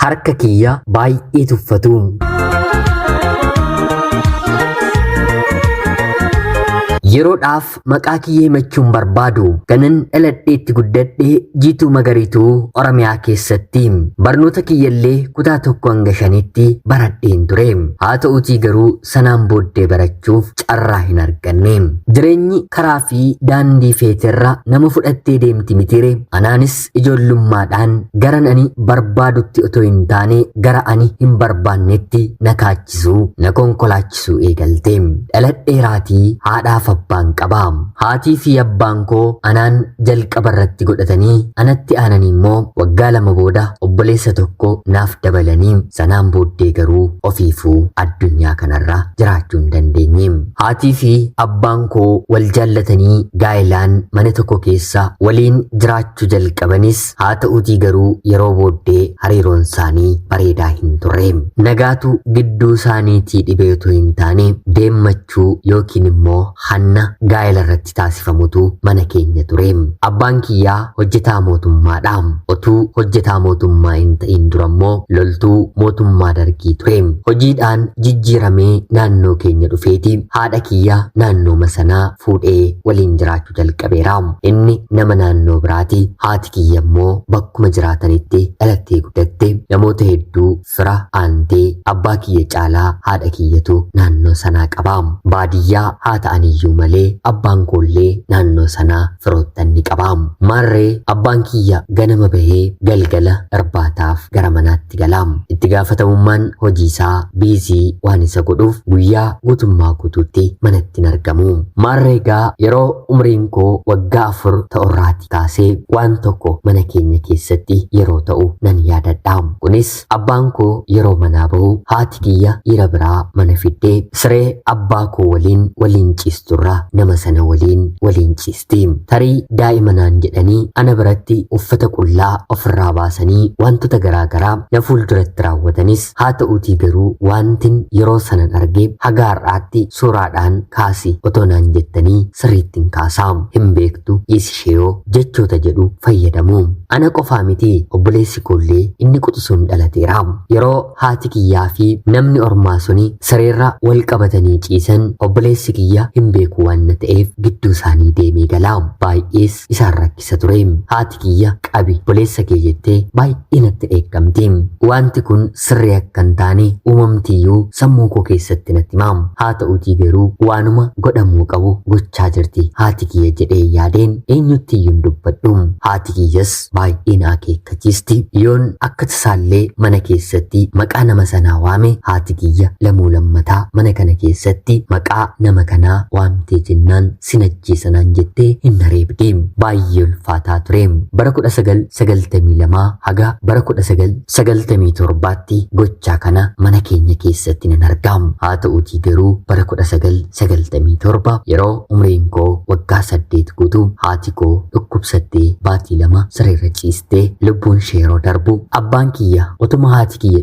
harka kiyya baay'ee tuffatu. Yeroodhaaf maqaa kiyya himachuun barbaadu kanan dhaladheetti guddadhee jiituu magariituu Oromiyaa keessatti barnoota kiyyallee kutaa 1-5tti baradheen ture. Haa ta'uutii garuu sanaan booddee barachuuf carraa hin arganne. Jireenyi karaa fi daandii feeterra nama fudhattee deemti mitire. Anaanis ijoollummaadhaan gara ani barbaadutti otoo hin taane gara ani hin barbaannetti na kaachisuu na konkolaachisuu eegalte. Dhaladheeraatii haadhaaf abbaan qabaa. Haatii fi abbaan koo anaan jalqaba irratti godhatanii anatti aananii immoo waggaa 2 booda obboleessa tokko naaf dabalanii sanaan booddee garuu ofiifuu addunyaa kanarra jiraachuu hin dandeenye. Haatii fi abbaan koo wal jaallatanii gaa'ilaan mana tokko keessa waliin jiraachuu jalqabanis haa ta'uutii garuu yeroo booddee hariiroon isaanii bareedaa hin turre. Nagaatu gidduu isaaniitii dhibeetu hin taane deemmachuu yookiin immoo hanna gaa'ela irratti taasifamutu mana keenya ture. Abbaan kiyyaa hojjetaa mootummaadha. Otuu hojjetaa mootummaa hin ta'in dura immoo loltuu mootummaa dargii ture. Hojiidhaan jijjiiramee naannoo keenya dhufeeti haadha kiyya naannoo sanaa fuudhee waliin jiraachuu jalqabeera. Inni nama naannoo biraati. Haati kiyya immoo bakkuma jiraatanitti dhalattee guddatte. Namoota hedduu fira aantee abbaa kiyya caalaa haadha kiyyatu naannoo sanaa qaba. Baadiyyaa haa ta'aniyyuu malee abbaan koollee naannoo sanaa firoottan ni qaba. Maarree abbaan kiyya ganama bahee galgala irbaataaf gara manaatti gala. Itti gaafatamummaan hojii isaa biizii waan isa godhuuf guyyaa guutummaa guutuutti manatti hin argamu. Maarree egaa yeroo umriin koo waggaa 4 ta'urraati kaasee waan tokko mana keenya keessatti yeroo ta'u nan yaadadha. Kunis abbaan koo yeroo manaa bahu haati kiyya dhiira biraa mana fiddee siree abbaa koo waliin ciisturra nama sana waliin ciisti. Tarii daa'imanaan jedhanii ana biratti uffata qullaa ofirraa baasanii wantoota garaagaraa na fuulduratti raawwatanis haa ta'uutii garuu wantin yeroo sanan argee haga har'aatti suuraadhaan kaasi otoo naan jettanii sirriitti hin kaasaa. Hin beektu dhiisishee jechoota jedhu fayyadamu. Ana qofaa miti obboleessi koollee inni quxisuun dhalateera. Yeroo haati kiyyaa fi namni ormaa suni sireerra wal qabatanii ciisan obboleessi kiyya hin beeku waan ta'eef gidduu isaanii deemee galaa. Baay'ees isaan rakkisa ture. Haati kiyya qabi obboleessa kee jettee baay'ee natti dheekkamti. Wanti kun sirrii akka hin taane uumamtiyyuu sammuu koo keessatti natti himaam. Haa ta'uutii garuu waanuma godhamuu qabu gochaa jirti haati kiyya jedhee yaadeen eenyuttiyyuu hin dubbadhu. Haati kiyyas baay'ee na akeekkachiisti. Yoon akka tasaallee mana keessatti maqaa nama sanaa waame haati kiyya lamuu lammataa mana kana keessatti maqaa nama kanaa waamtee jennaan sinajjeesanaan jettee hin reebdi. Baay'ee ulfaataa ture. Bara 1992 haga bara 1997tti gochaa kana mana keenya keessatti nan argaam. Haa ta'uutii garuu bara 1997 yeroo umriin koo waggaa 8 guutu haati koo dhukkubsattee baatii 2 sireerra ciistee lubbuun ishee yeroo darbu abbaan kiyya utuma haati kiyya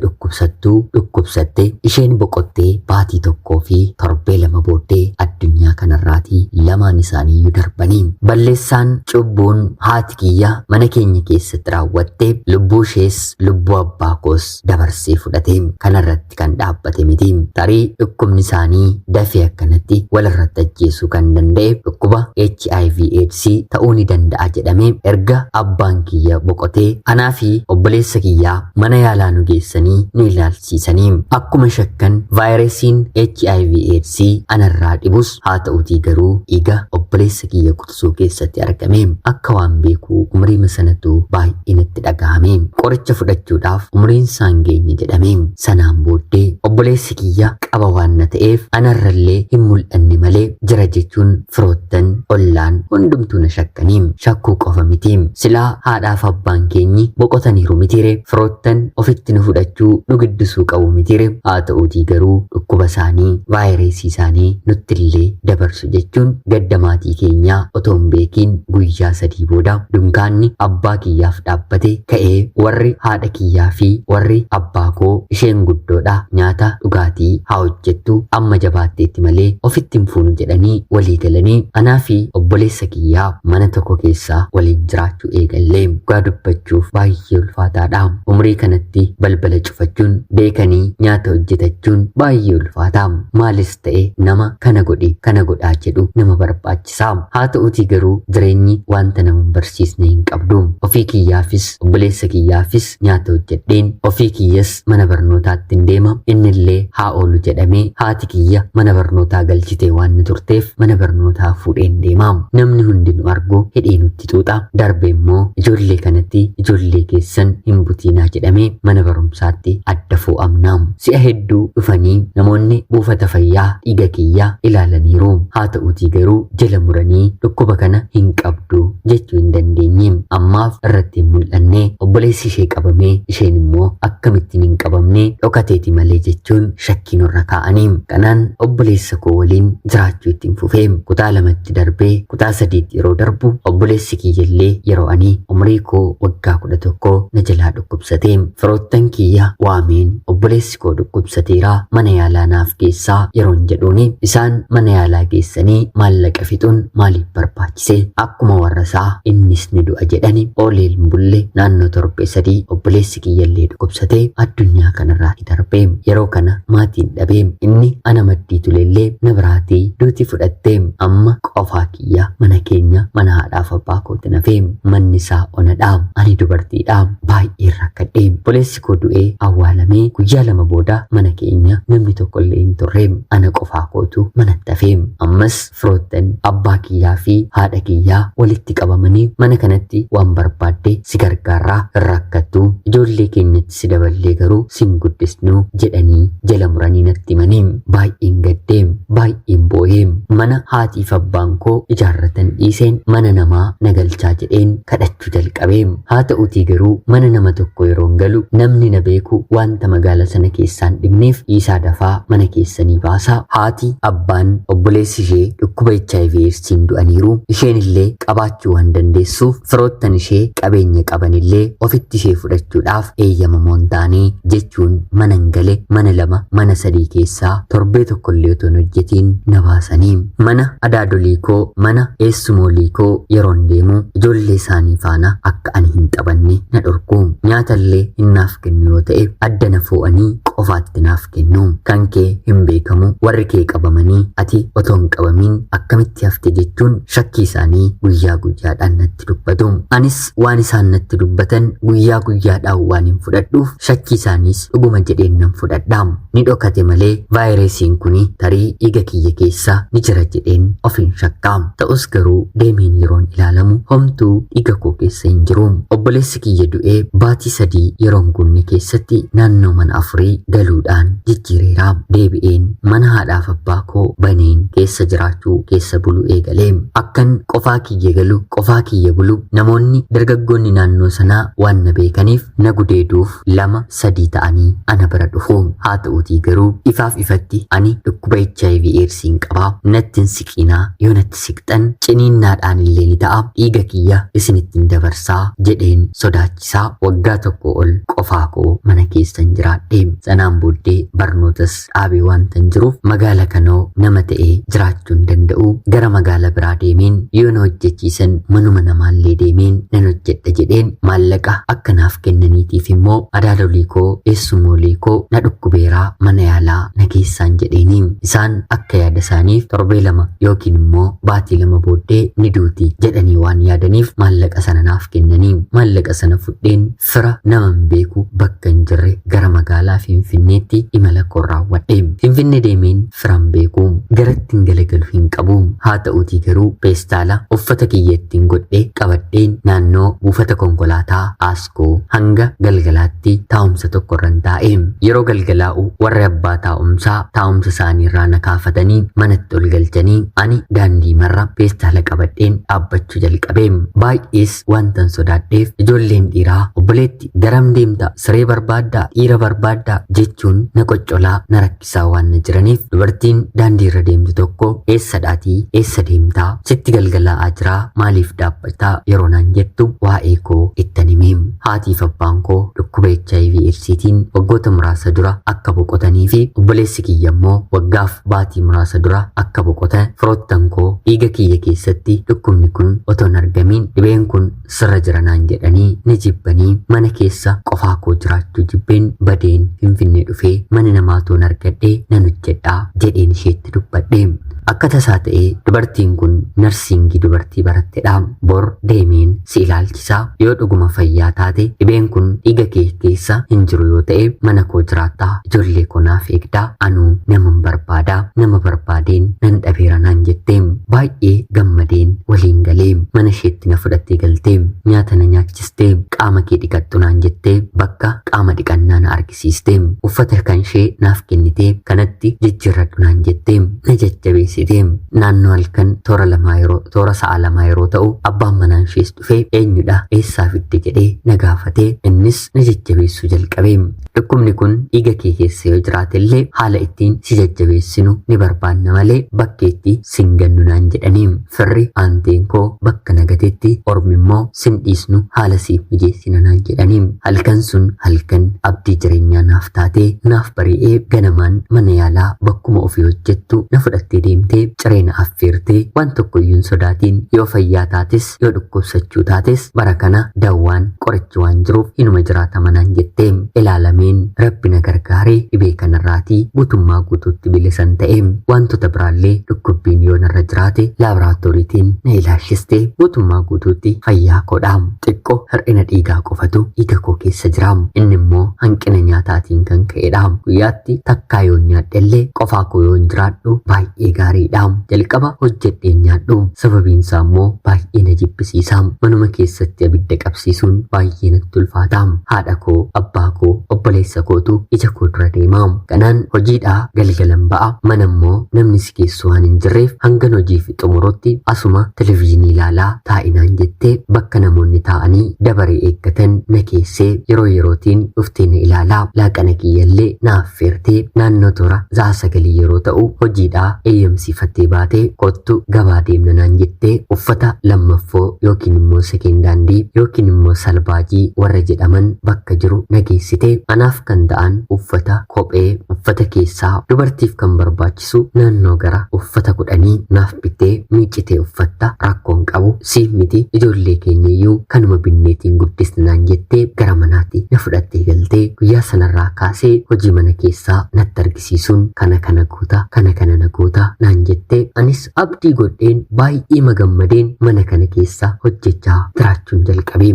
dhukkubsatte isheen boqottee baatii 1 fi torbee 2 booddee addunyaa kanarraatii lamaan isaaniiyyuu darbanii. Balleessaan cubbuun haati kiyya mana keenya keessatti raawwatte lubbuu ishees lubbuu abbaa koos dabarsee fudhate. Kanarratti kan dhaabbate miti. Tarii dhukkubni isaanii dafee akkanatti walirratti ajjeesuu kan danda'e dhukkuba HIV/AIDS ta'uu ni danda'a jedhamee erga abbaan kiyya boqotee anaa fi obboleessa kiyyaa mana yaalaa nu geessanii nu ilaalchiisanii akkuma shakkan vaayirasiin HIV/AIDS anarraa dhibus haa ta'uutii garuu dhiiga obboleessa kiyya quxisuu keessatti argame. Akka waan beekuu umrii sanatu baay'ee natti dhagahame. Qoricha fudhachuudhaaf umriin isaan geenye jedhame. Sanaan booddee obboleessi kiyya qaba waan na ta'eef anarrallee hin mul'anne malee jira jechuun firoottan ollaan hundumtuu na shakkanii. Shakkuu qofa miti. Silaa haadhaaf abbaan keenyi boqotaniiru mitire. Firoottan ofitti nu fudhachuu nu guddisuu qabu mitire. Haa ta'uutii garuu dhukkuba isaanii vaayirasii isaanii nuttillee dabarsu jechuun gadda maatii keenyaa otoo hin beekiin guyyaa 3 booda dunkaanni abbaa kiyyaaf dhaabbate ka'ee warri haadha kiyyaa fi warri abbaa koo isheen guddoodha nyaata dhugaatii haa hojjettu amma jabaatteetti malee ofitti hin fuunu jedhanii walii galanii anaa fi obboleessa kiyyaa mana tokko keessaa waliin jiraachuu eegallee. Dhugaa dubbachuuf baay'ee ulfaataadha. Umrii kanatti balbala cufachuun beekanii nyaata hojjetachuun baay'ee ulfaataa. Maalis ta'e nama kana godhaa jedhu nama barbaachisaa. Haa ta'utii garuu jireenyi wanta nama hin barsiisne hin qabdu. Ofii kiyyaafis obboleessa kiyyaafis nyaata hojjedheen ofii kiyyas mana barnootaatti hin deema innillee haa oolu jedhamee haati kiyya mana barnootaa galchitee waan turteef mana barnootaa fuudheen deema. Namni hundi nu argu hidhee nutti xuuxa. Darbe immoo ijoollee kanatti ijoollee keessan hin butiinaa jedhamee mana barumsaatti adda fuudhamna. Si'a hedduu dhufanii namoonni buufata fayyaa dhiiga kiyyaa ilaalaniiru. Haa ta'utii garuu jala muranii dhukkuba kana hin qabdu jechuu hin dandeenye. Ammaaf irratti hin mul'anne. Obboleessi ishee qabamee isheen immoo akkamittiin hin qabamne dhokateeti malee jechuun shakkii nurra kaa'anii. Kanaan obboleessa koo waliin jiraachuu ittiin fufee kutaa lamatti darbee kutaa sadiitti yeroo darbu obboleessi kiyyallee yeroo ani umrii koo waggaa 11 na jalaa dhukkubsatee firoottan kiyya waameen obboleessi koo dhukkubsateera mana yaalaa naaf geessaa yeroon jedhuuni isaan mana yaalaa geessanii maallaqa fixuun maaliif barbaachise akkuma warra isaa innis ni du'a jedhani ooleen bulle naannoo torbee 3 obboleessi kiyyallee dhukkubsatee addunyaa kanarraa darbee yeroo kana maatiin dhabee inni ana maddii tulellee na biraatii duuti fudhattee amma qofaa kiyya mana keenya mana haadhaaf abbaa kooti nafee manni isaa onadhaa ani dubartiidhaa baay'ee rakkadhee obboleessi koo du'ee awwaalamee guyyaa 2 booda mana keenya namni tokkollee hin turre ana qofaa kootu manatti hafee ammas firoottan abbaa kiyyaa fi haadha kiyyaa walitti qabamanii mana kanatti waan barbaadde si gargaarraa hin rakkattu ijoollee keenyatti si daballee garuu sin guddisnu jedhanii jala muranii natti himanii baay'een gaddee baay'een boo'ee mana haatiif abbaan koo ijaarratan dhiiseen mana namaa nagalchaa jedheen kadhachuu jalqabee. Haa ta'utii garuu mana nama tokko yeroon galu namni na beeku wanta magaala sana keessaan dhibneef dhiisaa dafaa mana keessanii baasaa haati abbaan obboleessi ishee dhukkuba HIV/AIDSiin du'aniiru isheen illee qabaachuu waan dandeessuuf firoottan ishee qabeenya qabanillee ofitti ishee fudhachuudhaaf eeyyamamoo hin taane jechuun manan gale mana 2 mana 3 keessaa torbee tokkollee otoo hin hojjetiin na baasanii mana adaadolii koo mana eessumoolii koo yeroon deemu ijoollee isaanii faana akka ani hin taphanne na dhorku nyaatallee hin naaf kennu yoo ta'e adda na fuudhanii qofaatti naaf kennu kan kee hin beekamu warri kee qabamanii ati otoo hin qabamin akkamitti hafte jechuun shakkii isaanii guyyaa guyyaadhaan natti dubbatu anis waan isaan natti dubbatan guyyaa guyyaadhaan waan hin fudhadhuuf shakkii isaaniis dhuguma jedheen nan fudhadhaa ni dhokate malee vaayirasiin kuni tarii dhiiga kiyya keessa ni jira jedheen ofiin shakkaa ta'us garuu deemeen yeroon ilaalamu homtuu dhiiga koo keessa hin jiru obboleessi kiyya du'ee baatii 3 yeroon gunne keessatti naannoo mana 4 galuudhaan jijjiireera deebi'een mana haadhaaf abbaa koo baneen keessa jiraachuu keessa bulu eegalee akkan qofaa kiyya galu qofaa kiyya bulu namoonni dargaggoonni naannoo sanaa waan na beekaniif na gudeeduuf 2-3 ta'anii ana bira dhufu haa ta'utii garuu ifaaf ifatti ani dhukkuba HIV/AIDSiin qabaa natti hin siqinaa yoo natti siqxan ciniinnaadhaan illee ni ta'a dhiiga kiyya isinittiin dabarsaa jedheen sodaachisaa waggaa 1 ol qofaa koo mana keessan jiraadhe sanaan booddee barnootas dhaabee waan tan jiruuf magaala kanoo nama ta'ee jiraachuu hin danda'u gara magaala biraa deemeen yoo na hojjechiisan manuma namaallee deemeen nan hojjedha jedheen maallaqa akka naaf kennaniitiif immoo adaadolii koo eessumoolii koo na dhukkubeeraa mana yaalaa na geessaan jedheeni isaan akka yaada isaaniif torbee 2 yookiin immoo baatii 2 booddee ni duuti jedhanii waan yaadaniif maallaqa sana naaf kennanii maallaqa sana fudheen fira nama hin beeku bakka hin jirre gara magaalaa Finfinneetti imala koo raawwadhe Finfinnee deemeen firan beeku garatti hin galagalu hin qabu haa ta'utii garuu peestaala uffata kiyyattiin godhee qabadheen naannoo buufata konkolaataa Aaskoo hanga galgalaatti taa'umsa tokko irra taa'e yeroo galgalaa'u warri abbaa taa'umsaa taa'umsa isaanii irraa na kaafatanii manatti ol galchanii ani daandii marra peestaala qabadheen dhaabbachuu jalqabe baay'ees wantan sodaadheef ijoolleen dhiiraa obboleetti garam deemta siree barbaaddaa dhiira barbaaddaa jiraadha jechuun na qoccolaa na rakkisaa waan na jiraniif dubartiin daandii irra deemtu tokko eessadhaatii eessa deemtaa sitti galgalaa'aa jiraa maaliif dhaabbataa yeroo naan jettu waa'ee koo ittan himeem. Haatiif abbaan koo dhukkuba HIV eedsiitiin waggoota muraasa dura akka boqotanii fi obboleessi kiyya immoo waggaaf baatii muraasa dura akka boqotan firoottan koo dhiiga kiyya keessatti dhukkubni kun otoo hin argamiin dhibeen kun sirra jira naan jedhanii ni jibbanii mana keessa qofaa koo jiraachuu jibbeen badeen Finfinnee dhufee mana namaatuun argadhee nan hojjedhaa jedheen isheetti dubbadhe. Akka tasaa ta'ee dubartiin kun narsiingii dubartii barattedha. Bor deemeen si ilaalchisaa yoo dhuguma fayyaa taate dhibeen kun dhiiga kee keessa hin jiru yoo ta'e mana koo jiraattaa ijoollee koo naaf eegdaa anuu naman barbaadaa nama barbaadeen nan dhabeera naan jetteem. Baay'ee gammadeen waliin galeem mana isheetti na fudhattee galteem nyaata na nyaachisteem qaama kee dhiqadhu naan jettee bakka qaama dhiqannaa na argisiisteem uffata kan ishee naaf kennitee kanatti jijjiirradhu naan jetteem na jajjabees naannoo halkan toora sa'a lamaa yeroo ta'u abbaan manaan ishees dhufee eenyudha eessaa fidde jedhee na gaafatee innis na jajjabeessuu jalqabee. Dhukkubni kun dhiiga kee keessa yoo jiraate illee haala ittiin si jajjabeessinu ni barbaanna malee bakkeetti sin gannu naan jedhanii firri aanteen koo bakka nagatetti ormi immoo sin dhiisnu haala siif mijeessina naan jedhanii. Halkan sun halkan abdii jireenyaa naaf taatee naaf bari'ee ganamaan mana yaalaa bakkuma ofii hojjettu na fudhattee deemtee cireena affeertee waan tokkoyyuu hin sodaatiin yoo fayyaa taates yoo dhukkubsachuu taates bara kana dawwaan qorichi waan jiruuf hinuma jiraatama naan jettee ilaalameen rabbi na gargaaree dhibee kanarraatii guutummaa guutuutti bilisan ta'ee wantoota biraallee dhukkubbiin yoo narra jiraate laaboraatooriitiin na ilaashistee guutummaa guutuutti fayyaa koodhaam. Xiqqoo hir'ina dhiigaa qofatu dhiiga koo keessa jiraam inni immoo hanqina nyaataatiin kan ka'edhaam. Guyyaatti takkaa yoo nyaadhellee qofaa koo yoo hin jiraadhu baay'ee gaariidhaam. Jalqaba hojjedhee nyaadhu sababiinsaa immoo baay'ee na jibbisiisaam. Manuma keessatti abidda qabsiisuun baay'ee natti ulfaataam. Haadha koo abbaa koo obboleessa kootu ija koo dura deemaam. Kanaan hojiidhaa galgalan ba'a mana immoo namni si keessu waan hin jirreef hangan hojii fi xumurutti asuma televezyiinii ilaalaa taa'inaan jettee bakka namoonni taa'anii dabaree eeggatan na keessee yeroo yerootiin dhuftee na ilaalaa laaqana kiyyallee na affeertee naannoo toora za'a sagalii yeroo ta'u hojiidhaa eeyyamsiifattee baatee kottu gabaa deemna naan jettee uffata lammaffoo yookiin immoo sekendaandii yookiin immoo salbaajii warra jedhaman bakka jiru na geessitee anaaf kan ta'an uffata kophee uffata keessaa dubartiif kan barbaachisu naannoo gara uffata 10 naaf bittee miicitee uffatta rakkoon qabu siif miti ijoollee keenyayyuu kanuma binneetiin guddisna naan jettee gara manaatti na fudhattee galtee guyyaa sanarraa kaasee hojii mana keessaa natti argisiisuun kana guuta kana na guuta naan jettee anis abdii godheen baay'ee magammadeen mana kana keessa hojjechaa jiraachuun jalqabee.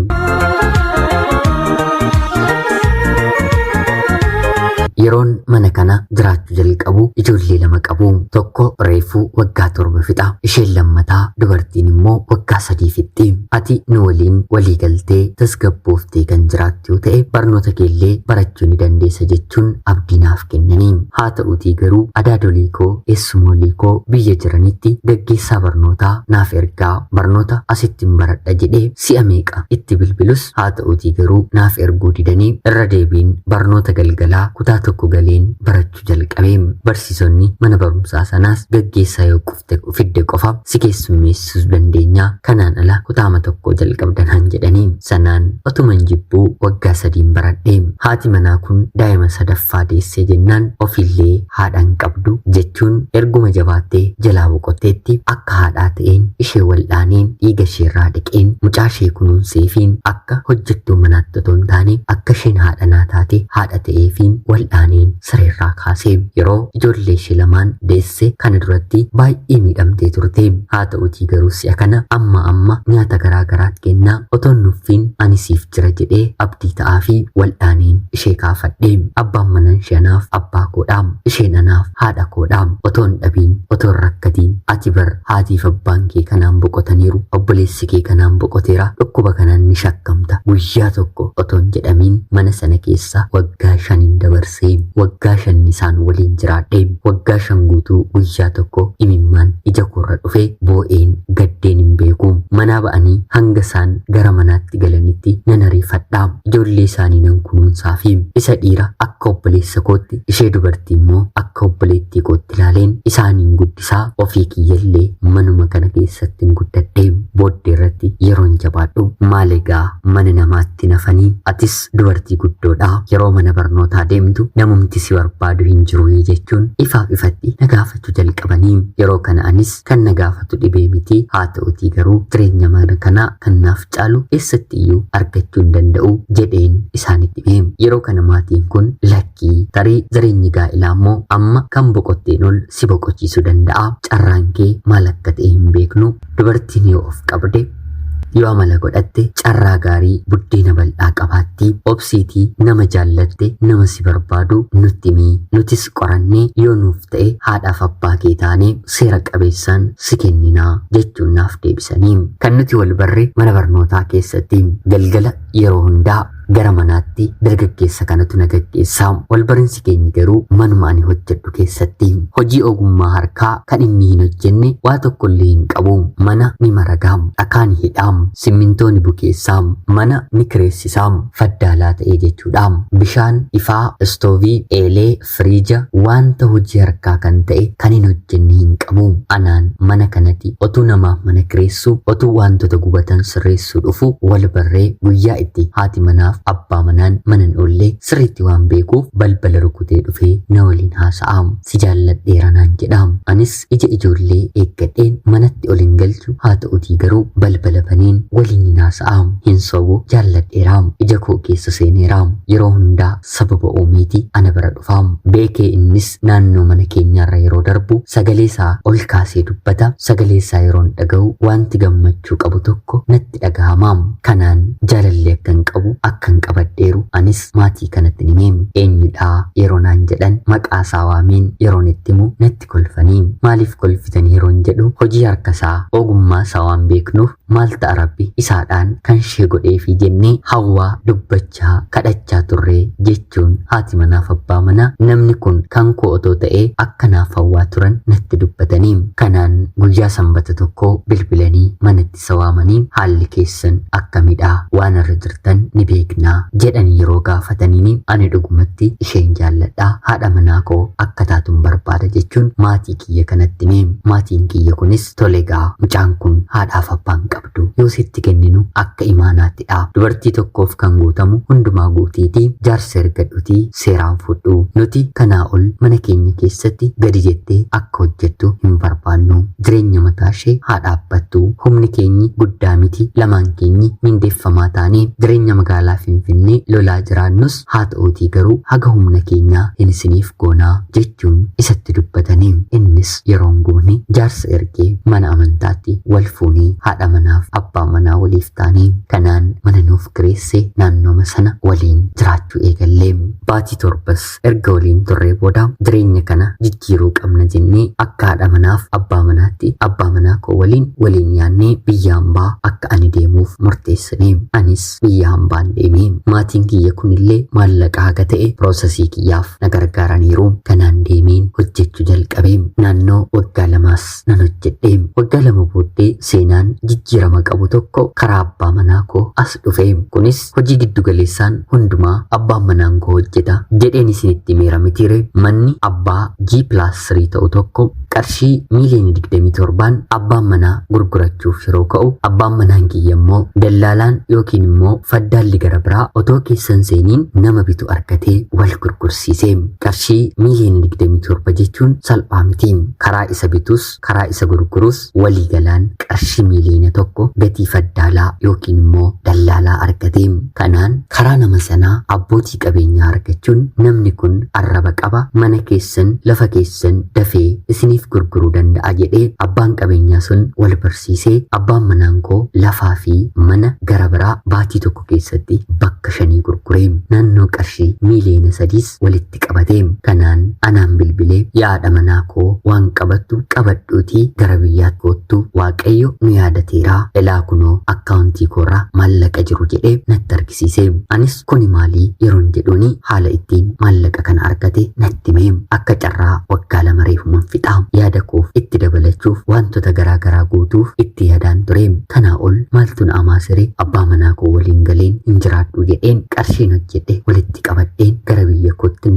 Yeroon mana kana jiraachuu jalqabu ijoollee lama qabu. Tokko reefuu waggaa 7 fixa. Isheen lammataa dubartiin immoo waggaa 3 fixxi. Ati nu waliin walii galtee tasgabbooftee kan jiraattu yoo ta'e barnoota keellee barachuu ni dandeessa jechuun abdii naaf kennanii. Haa ta'uutii garuu adaadolii koo eessumoolii koo biyya jiranitti gaggeessaa barnootaa naaf ergaa barnoota asittiin baradha jedhee si'a meeqa itti bilbilus haa ta'uutii garuu naaf erguu didanii irra deebiin barnoota galgalaa kutaa tokko galeen barachuu jalqabee. Barsiisonni mana barumsaa sanaas gaggeessaa yoo fidde qofa si keessummeessuu dandeenya kanaan ala kutaama tokko jalqabdanaan jedhanii sanaan otuman jibbuu waggaa 3 baradhee. Haati manaa kun daa'ima sadaffaa deessee jennaan ofillee haadhaan qabdu jechuun erguma jabaattee jalaa boqotteetti akka haadhaa ta'een ishee wal'aaneen dhiiga isheerraa dhiqeen mucaa ishee kunuunseefiin akka hojjettuu manaatti otoo hin taane akka isheen haadha taate haadha ta'eefiin wal'aaneen sireerraa kaasee yeroo ijoollee ishee lamaan deesse kana duratti baay'ee miidhamtee turte. Haa ta'uutii garuu si'a kana amma nyaata garaa garaatti kennaa otoo nuffiin ani siif jira jedhee abdii ta'aa fi wal'aaneen ishee kaafadhe. Abbaan manaa ishee anaaf abbaa koodhaam isheen anaaf haadha koodhaam otoo hin dhabiin otoo hin rakkatiin ati bar haatiif abbaan kee kanaan boqotaniiru obboleessi kee kanaan boqoteera dhukkuba kanaan ni shakkamta guyyaa tokko otoo hin jedhamiin mana sana keessa waggaa 5 dabarsee waggaa 5 isaan waliin jiraadhe. Waggaa 5 guutuu guyyaa tokko imimmaan ija koorra dhufe boo'een gaddeen hin beeku. Manaa ba'anii hanga isaan gara manaatti galanitti nan ariifadhaa. Ijoollee isaanii nan kunuunsaa fi isa dhiira akka akka obboleessa kootti, ishee dubartii immoo akka obboleettii kootti ilaaleen isaaniin guddisaa, ofii kiyyallee manuma kana keessatti guddadhee booddee irratti yeroon jabaadhu maal egaa mana namaatti nafanii atis dubartii guddoodha, yeroo mana barnootaa deemtu namumti si barbaadu hin jiru jechuun ifaaf ifatti na gaafachuu jalqabanii. Yeroo kana anis kan na gaafatu dhibee miti, haa ta'utii garuu jireenya mana kanaa kan naaf caalu eessatti iyyuu argachuu hin danda'u jedheen isaanitti hime. Yeroo kana maatiin kun lakkii tarii jireenyi gaa'ilaa immoo amma kan boqotteen ol si boqochiisuu danda'a, carraan kee maal akka ta'e hin beeknu, dubartiin yoo of qabde yoo amala godhatte carraa gaarii buddeena bal'aa qabaatti, obsiitii nama jaallatte nama si barbaadu nutti himi, nutis qorannee yoo nuuf ta'e haadhaaf abbaa kee taanee seera qabeessaan si kenninaa jechuun naaf deebisanii. Kan nuti wal barre mana barnootaa keessatti galgala yeroo hundaa gara manaatti dargaggeessa kanatu na gaggeessaa. Wal barinsi keenya garuu manuma ani hojjedhu keessatti. Hojii ogummaa harkaa kan inni hin hojjenne waa tokkollee hin qabu. Mana ni maragaa, dhakaan hidhaa, simmintooni bukeessaa, mana ni kireessisaa, faddaalaa ta'ee jechuudha. Bishaan, ifaa, istoovii, eelee, firiija, wanta hojii harkaa kan ta'e kan hin hojjenne hin qabu. Anaan mana kanatti otuu namaaf mana kireessu, otuu wantoota gubatan sirreessuu dhufu wal barree guyyaa itti haati manaaf abbaa manaan manan oollee sirriitti waan beekuuf balbala rukutee dhufee na waliin haasa'a. Si jaalladheera naan jedha. Anis ija ijoollee eeggadheen manatti ol hin galchu, haa ta'utii garuu balbala baneen waliin hin haasa'a. Hin sobu jaalladheera, ija koo keessa seeneera, yeroo hundaa sababa uumeeti ana bira dhufa. Beekee innis naannoo mana keenyaarra yeroo darbu sagalee isaa ol kaasee dubbata. Sagalee isaa yeroon dhaga'u wanti gammachuu qabu tokko natti dhagahama. Kanaan jaalallee akkan qabu akkan qabadheeru anis maatii kanatti ni hime. Eenyudha yeroo naan jedhan maqaa isaa waamiin yeroon itti himu natti kolfanii. Maaliif kolfitan yeroon jedhu hojii harka isaa ogummaa isaa waan beeknuuf maal ta'a rabbi isaadhaan kan ishee godheefi jennee hawwaa dubbachaa kadhachaa turree jechuun haati manaaf abbaa manaa namni kun kan koo otoo ta'ee akkanaaf hawwaa turan natti dubbatanii. Kanaan guyyaa sanbata tokko bilbilanii manatti isa waamanii haalli keessan akkamidha, waan irra jirtan ni beeknaa jedhanii yeroo gaafataniini ani dhugumatti isheen jaalladha, haadha manaa koo akka taatuun barbaada jechuun maatii kiyya kanatti hime. Maatiin kiyya kunis tolegaa mucaan kun haadhaaf abbaan qabdu, yoo sitti kenninu akka imaanaattidha, dubartii tokkoof kan guutamu hundumaa guutiitii, jaarsa ergadhutii seeraan fudhu, nuti kanaa ol mana keenya keessatti gadi jettee akka hojjettu hin barbaannu, jireenya mataa ishee haa dhaabbattu, humni keenyi guddaa miti, lamaan keenyi mindeeffamaa taanee jireenya magaalaa Finfinnee lolaa jiraannus haa ta'uutii garuu haga humna keenyaa hin isiniif goonaa jechuun isatti dubbatanii. Innis yeroon guune jaarsa ergee mana amantaatti wal fuunee haadha manaaf abbaa manaa waliif taanee kanaan mana nuuf kireesse naannooma sana waliin jiraachuu eegallee. Baatii torbas erga waliin turree booda jireenya kana jijjiiruu qabna jennee akka haadha manaaf abbaa manaatti abbaa manaa koo waliin yaannee biyya hambaa akka ani deemuuf murteessine. Anis biyya hambaan deemee maatiin kiyya kunillee maallaqa haga ta'e piroosesii kiyyaaf na gargaaraniiru. Kanaan deemeen hojjechuu jalqabee naannoo waggaa lamaas nan hojjedhe. Waggaa lama booddee seenaan jijjiirama qabu tokko karaa abbaa manaa koo as dhufe. Kunis hojii giddugaleessaan hundumaa abbaan manaan koo hojjeta jedheen isinitti meera mitiire. Manni abbaa G+3 ta'u tokko qarshii miiliyoona 27 abbaan manaa gurgurachuuf yeroo ka'u, abbaan manaan kiyya immoo dallaalaan yookiin immoo faddaalli gara biraa otoo keessan seeniin nama bitu argatee wal gurgursiise. Qarshii miiliyoona 27 jechuun salphaa miti. Karaa isa bitus karaa isa gurgurus walii galaan qarshii miiliyoona 1 gatii faddaalaa yookiin immoo dallaalaa argate. Kanaan karaa nama sanaa abbootii qabeenyaa argachuun namni kun arraba qaba, mana keessan lafa keessan dafee isiniif gurguruu danda'a jedhee abbaan qabeenyaa sun wal barsiisee abbaan manaan koo lafaa fi mana gara biraa baatii tokko keessatti bakka 5 gurguree naannoo qarshii miiliyoona 3 walitti qabate. Kanaan anaan bilbilee yaada manaa koo waan qabattu qabadhuutii gara biyyaatti kottu, waaqayyo nu yaadateera, ilaa kunoo akkaawuntii koorraa maallaqa jiru jedhee natti argisiise. Anis kuni maalii yeroon jedhuuni haala ittiin maallaqa kana argate natti hime. Akka carraa waggaa 2 reefuman fixaa yaada koof itti dabalachuuf wantoota garaa guutuuf itti yaadaan ture. Kanaa ol maaltu na amaasire abbaa manaa koo waliin galeen hin jiraadhu jedheen qarshiin hojjedhe walitti qabadheen gara biyya kootti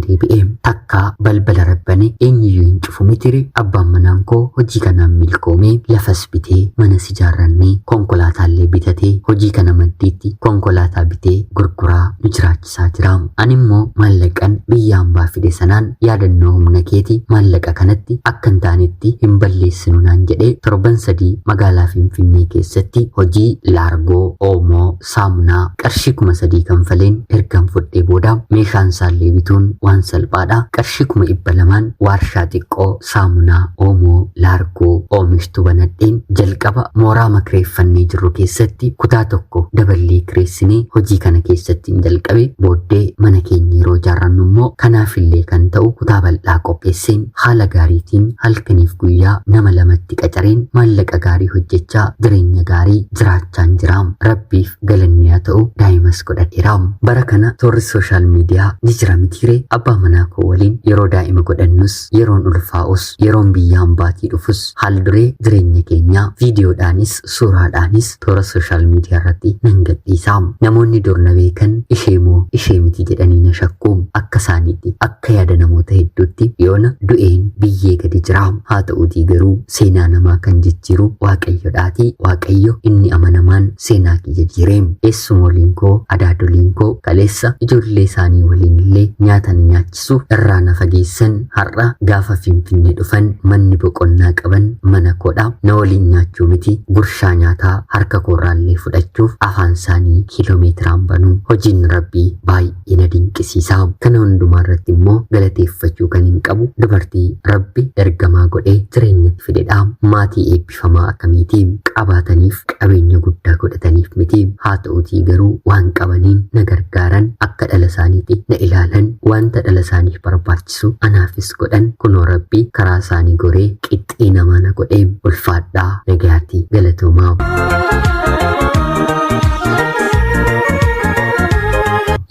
balbala rabbane eenyuyyuu hin cufu mitiri abbaan manaan koo hojii kanaan milkoomee lafas bitee mana ijaarrannee konkolaataallee bitatee hojii kana maddiitti konkolaataa bitee gurguraa nu jiraachisaa jira. Ani immoo maallaqan biyya hambaa fide sanaan yaadannoo humna keeti maallaqa kanatti akka hin taanetti hin balleessinu naan jedhee torban 3 magaalaa Finfinnee keessatti hojii laargoo oomoo saamunaa qarshii 3,000 kanfaleen ergan fudhee booda meeshaan isaallee bituun waan salphaadha. Qarshii 200 waarshaa xiqqoo saamunaa oomoo laargoo oomishtu banadheen jalqaba mooraa makireeffannee jirru keessatti kutaa tokko daballee kireessinee hojii kana keessatti hin jalqabe. Booddee mana keenya yeroo ijaarrannu immoo kanaafillee kan ta'u kutaa bal'aa qopheesseen haala gaariitiin halkaniif guyyaa nama lamatti qacareen maallaqa gaarii hojjechaa jireenya gaarii jiraachaan jira. Rabbiif galanni haa ta'u daa'imas godhadheera. Bara kana toorri sooshaal miidiyaa ni jira mitiire abbaa manaa koo waliin yeroo daa'ima godhannus yeroon ulfaa'us yeroon biyya hambaatii dhufus haal duree jireenya keenyaa viidiyoodhaanis suuraadhaanis toora sooshaal miidiyaa irratti nan gadhiisa. Namoonni dur na beekan ishee moo ishee miti jedhanii na shakku. Akka isaaniitti akka yaada namoota hedduutti yoona du'een biyyee gadi jira. Haa ta'uutii garuu seenaa namaa kan jijjiiru waaqayyodhaati. Waaqayyo inni amanamaan seenaa kiyya jireem. Eessumooliin koo adaadoliin koo kaleessa ijoollee isaanii waliin illee nyaata nyaachisuuf irraa na fageessan har'a gaafa Finfinnee dhufan manni boqonnaa qaban mana koodha. Na waliin nyaachuu miti gurshaa nyaataa harka koorraallee fudhachuuf afaan isaanii kiiloomeetiraan banuu. Hojiin rabbii baay'ee na dinqisiisa. Kana hundumaa irratti immoo galateeffachuu kan hin qabu dubartii rabbi ergamaa godhee jireenyatti fidedha. Maatii eebbifamaa akkamiiti qabaataniif qabeenya guddaa godhataniif miti. Haa ta'uutii garuu waan qabaniin na gargaaran akka dhala isaaniitti na ilaalan wanta dhala isaaniif barbaachisu anaafis godhan kunoo rabbi karaa isaanii goree qixxee namaa na godhee ulfaadhaa nagaatti galatoomaa.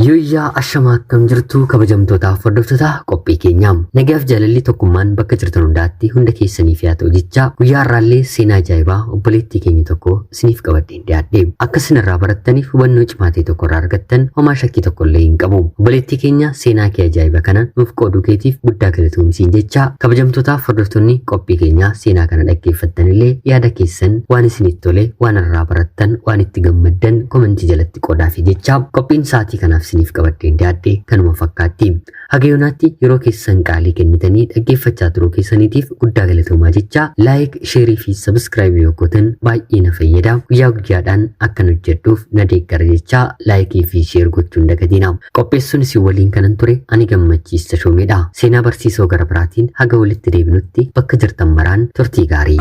Yooyyaa ashamaa akkam jirtu kabajamtootaaf hordoftoota qophii keenyaa. Nagaaf jaalalli tokkummaan bakka jirtan hundaatti hunda keessaniif yaa ta'u jecha guyyaa har'aallee seenaa ajaa'ibaa obboleettii keenya tokko isiniif qabadheen dhiyaadhe. Akka isin irraa barattaniif hubannoo cimaa ta'e tokko irraa argattan homaa shakkii tokkollee hin qabu. Obboleettii keenya seenaa kee ajaa'iba kana nuuf qooduu keetiif guddaa galatoomsiin jecha kabajamtootaaf hordoftoonni qophii keenyaa seenaa kana dhaggeeffattanillee yaada keessan waan isinitti tole waan irraa barattan waan itti gammaddan komentii jalatti qoodaafi jecha qophiin sa'aatii kanaaf isiniif qabadheen dhiyaadhe kanuma fakkaatti. Haga yoonaatti yeroo keessan qaalii kennitanii dhaggeeffachaa turuu keessaniitiif guddaa galatoomaa jecha laayik, sheerii fi sabiskiraayib yoo gootan baay'ee na fayyada. Guyyaa guyyaadhaan akkan hojjedhuuf na deeggara jecha laayikii fi sheer gochuun dagatina. Qopheessuun isin waliin kanan ture ani gammachiista shoomeedha. Seenaa barsiisoo gara biraatiin haga walitti deebinutti bakka jirtan maraan turtii gaarii.